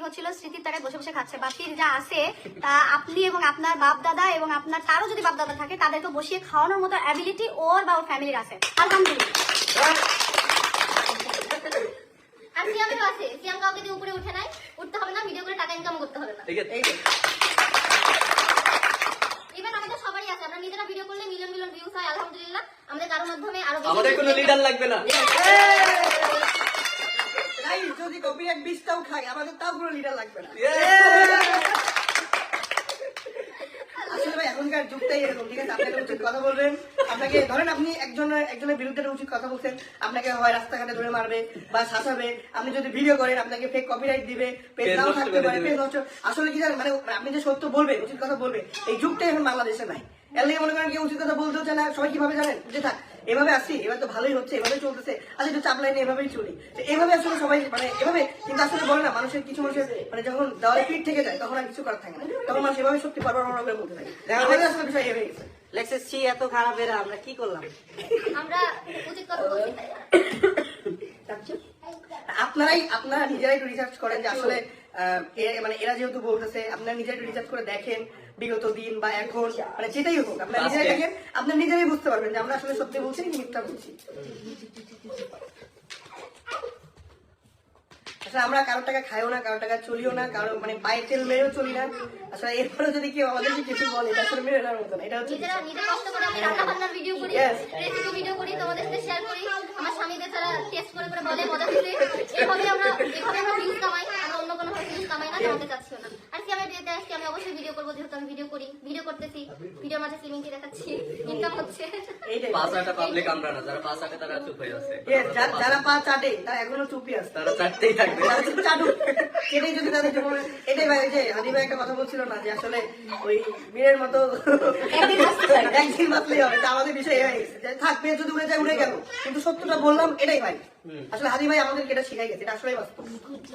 হচ্ছিল স্মৃতির টাকায় বসে বসে খাচ্ছে, বাকির যা আছে তা আপনি এবং আপনার বাপ দাদা এবং আপনার তারও যদি বাপ দাদা থাকে তাদেরকে বসিয়ে খাওয়ানোর মতো অ্যাবিলিটি ওর বা ওর ফ্যামিলির আছে, আলহামদুলিল্লাহ। আর সিয়ামেরও আছে, সিয়াম কাউকে দিয়ে উপরে উঠে নাই, উঠতে হবে না, ভিডিও করে টাকা ইনকাম করতে হবে না। ঠিক আছে, ইভেন আমাদের সবারই আছে, আমরা নিজেরা ভিডিও করলে মিলিয়ন মিলিয়ন ভিউজ হয়, আলহামদুলিল্লাহ। আমাদের কারোর মাধ্যমে আরো বেশি আমাদের কোনো লিডার লাগবে না। তাই যদি কপিরাইট 20টাও খাই আমাদের তাও কোনো লিডার লাগবে না। আসলে ভাই এখনকার যুগটাই এরকম, ঠিক আছে? আপনাকে উচিত কথা বলবেন, আপনাকে ধরেন আপনি একজনের বিরুদ্ধে উচিত কথা বলছেন, আপনাকে হয় রাস্তাঘাটে ধরে মারবে বা শাসাবে। আপনি যদি ভিডিও করেন আপনাকে ফেক কপিরাইট দিবে, পেজ নাও থাকতে পারে, পেজ নষ্ট। আসলে কি জানেন, মানে আপনি যে সত্য বলবেন, উচিত কথা বলবেন, এই যুগটাই এখন বাংলাদেশে নাই। এর লাগে মনে করেন কেউ উচিত কথা বলতেও চায় না। সবাই কিভাবে জানেন, যে থাক এভাবে আসছি, এবার তো ভালোই হচ্ছে, এভাবে চলতেছে, আচ্ছা একটু চাপ লাইনে এভাবেই চলি, এভাবে আসলে সবাই মানে এভাবে। কিন্তু আসলে বলে না, মানুষের কিছু মানুষের মানে যখন দেওয়ালে পিঠ থেকে যায় তখন আর কিছু করার থাকে না, তখন মানুষ এভাবে সত্যি পারবার বলতে থাকে। আমাদের আসলে বিষয় এভাবে গেছে। লেক্সেসি এত খারাপ এরা, আমরা কি করলাম? আমরা উচিত কথা বলছি। আপনারা নিজেরাই একটু রিসার্চ করেন যে আসলে মানে এরা যেহেতু বলতেছে, আপনারা নিজেরা একটু রিসার্চ করে দেখেন বিগত দিন বা এখন, মানে যেটাই হোক আপনারা নিজেরাই দেখেন, আপনারা নিজেরাই বুঝতে পারবেন যে আমরা আসলে সত্যি বলছি কি মিথ্যা বলছি। আসলে আমরা কারো টাকা খাইও না, কারো টাকা চলিও না, কারো মানে পায়ে তেল মেরেও চলি না। আসলে এরপরে যদি কেউ আমাদেরকে কিছু বলে এটা আসলে মেরে নেওয়ার মতো না। এটা হচ্ছে নিজেরা নিজে কষ্ট করে আমি রান্না বান্নার ভিডিও করি, Yes. রেসিপি ভিডিও করি, তোমাদের সাথে শেয়ার করি। আমার স্বামীদের তারা টেস্ট করে করে বলে মজা হয়েছে। এভাবে আমরা ভিউজ কামাই, আমরা অন্য কোনো ভিউজ কামাই না, কামাতে চাচ্ছিও না। আর কি আমি বিয়েতে আসছি, আমি অবশ্যই ভিডিও করবো, যেহেতু আমি ভিডিও করি, ভিডিও করতেছি, ভিডিওর মাঝে স্লিমিংকে দেখাচ্ছি, ইনকাম হচ্ছে। এইটাই। পাঁচ আটা পাবলিক আমরা না, যারা পাঁচ আটে তারা চুপ হয়ে আছে। Yes, যারা পা চাটে তারা এখনো চুপই আছে, তারা চারটেই থাকবে। এটাই যদি তাদের জীবনে, এটাই ভাই যে হাদি ভাই একটা কথা বলছিল না যে আসলে ওই বীরের মতো একদিন বাঁচলেই হবে, তা আমাদের বিষয় হয়ে গেছে যে থাকবে, যদি উড়ে যায় উড়ে গেল, কিন্তু সত্যটা বললাম, এটাই ভাই। আসলে হাদি ভাই আমাদেরকে এটা শিখাই গেছে, এটা আসলেই বাস্তব।